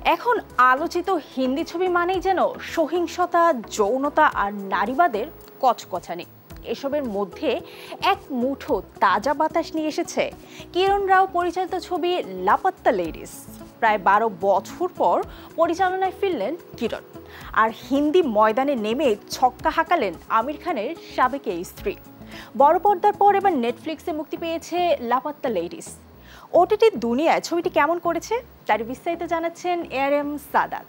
এখন আলোচিত হিন্দি ছবি মানেই যেন সহিংসতা, যৌনতা আর নারীবাদের কচকচানি। এসবের মধ্যে এক মুঠো তাজা বাতাস নিয়ে এসেছে কিরণ রাও পরিচালিত ছবি লাপাত্তা লেডিস। প্রায় 12 বছর পর পরিচালনায় ফিরলেন কিরণ, আর হিন্দি ময়দানে নেমে ছক্কা হাঁকালেন আমির খানের সাবেক এই স্ত্রী। বড় পর্দার পর এবার নেটফ্লিক্সে মুক্তি পেয়েছে লাপাত্তা লেডিস। ওটিটি দুনিয়ায় ছবিটি কেমন করেছে তার বিস্তারিত জানাচ্ছেন ARM সাদাত।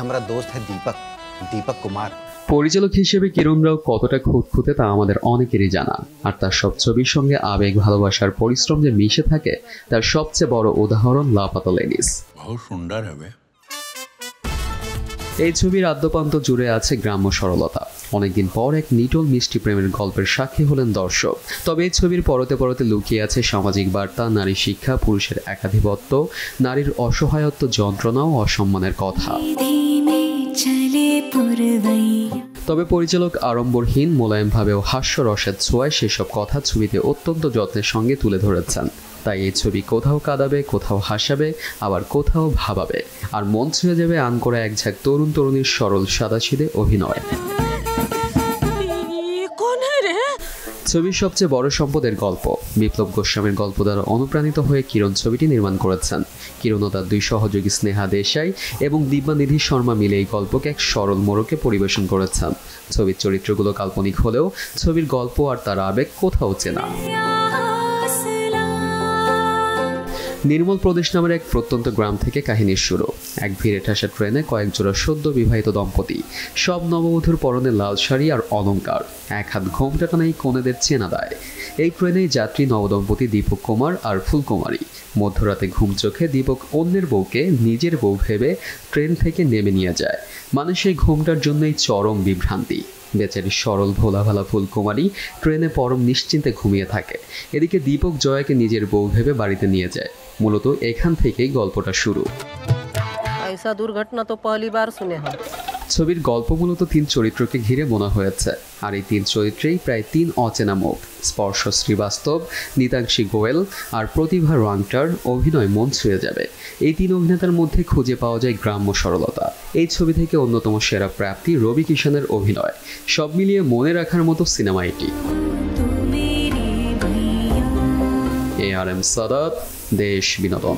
हमारा दोस्त है दीपक कुमार। পরিচালক হিসেবে কিরণ রাও কতটা খুঁতখুঁতে তা আমাদের অনেকেরই জানা, আর তার সব ছবির সঙ্গে আবেগ, ভালোবাসার পরিশ্রম যে মিশে থাকে তার সবচেয়ে বড় উদাহরণ লাপাত্তা লেডিস। বহুত সুন্দর হবে। এই ছবির আদ্যপান্ত জুড়ে আছে গ্রাম্য সরলতা। অনেকদিন পর এক নিটল মিষ্টি প্রেমের গল্পের সাক্ষী হলেন দর্শক। তবে এই ছবির পরতে পরতে লুকিয়ে আছে সামাজিক বার্তা, নারী শিক্ষা, পুরুষের একাধিপত্য, নারীর অসহায়ত্ব, যন্ত্রণা ও অসম্মানের কথা। তবে পরিচালক আড়ম্বরহীন, মোলায়েমভাবে ও হাস্যরসের ছোঁয়ায় সেসব কথা ছবিতে অত্যন্ত যত্নের সঙ্গে তুলে ধরেছেন। তাই এই ছবি কোথাও কাঁদাবে, কোথাও হাসাবে, আবার কোথাও ভাবাবে, আর মন ছুঁয়ে যাবে আন করা এক ঝাঁক তরুণ তরুণীর সরল সাদাসিধে অভিনয়। ছবির সবচেয়ে বড় সম্পদের গল্প। বিপ্লব গোস্বামীর গল্প দ্বারা অনুপ্রাণিত হয়ে কিরণ ছবিটি নির্মাণ করেছেন। কিরণ ও তার দুই সহযোগী স্নেহা দেশাই এবং দিব্যানিধি শর্মা মিলে এই গল্পকে এক সরল মোড়কে পরিবেশন করেছেন। ছবির চরিত্রগুলো কাল্পনিক হলেও ছবির গল্প আর তার আবেগ কোথাও চেনা। নির্মল প্রদেশ নামের এক প্রত্যন্ত গ্রাম থেকে কাহিনীর শুরু। এক ভিড়ে ঠাসা ট্রেনে কয়েক জোড়া সদ্য বিবাহিত দম্পতি, সব নববধূর পরনে লাল শাড়ি আর অলংকার, এক হাত ঘোমটা টানাই কনেদের চেনা দেয়। এই ট্রেনেই যাত্রী নবদম্পতি দীপক কুমার আর ফুলকুমারী। মধ্যরাতে ঘুম চোখে দীপক অন্যের বউকে নিজের বউ ভেবে ট্রেন থেকে নেমে নিয়ে যায়। মানুষের ঘুমটার জন্যই চরম বিভ্রান্তি। বেচারি সরল ভোলাভালা ফুলকুমারী ট্রেনে পরম নিশ্চিন্তে ঘুমিয়ে থাকে। এদিকে দীপক জয়াকে নিজের বউ ভেবে বাড়িতে নিয়ে যায়। মূলত এখান থেকেই গল্পটা শুরু। ছবির গল্প মূলত 3 চরিত্রকে ঘিরে বোনা হয়েছে, আর এই 3 চরিত্রেই প্রায় 3 অচেনা মুখ। স্পর্শ শ্রীবাস্তব, নিতাংশী গোয়েল আর প্রতিভা রাংটার অভিনয় মন ছুঁয়ে যাবে। এই 3 অভিনেতার মধ্যে খুঁজে পাওয়া যায় গ্রাম্য সরলতা। এই ছবি থেকে অন্যতম সেরা প্রাপ্তি রবি কিষানের অভিনয়। সব মিলিয়ে মনে রাখার মতো সিনেমা এটি। ARM সাদাত, দেশ বিনোদন।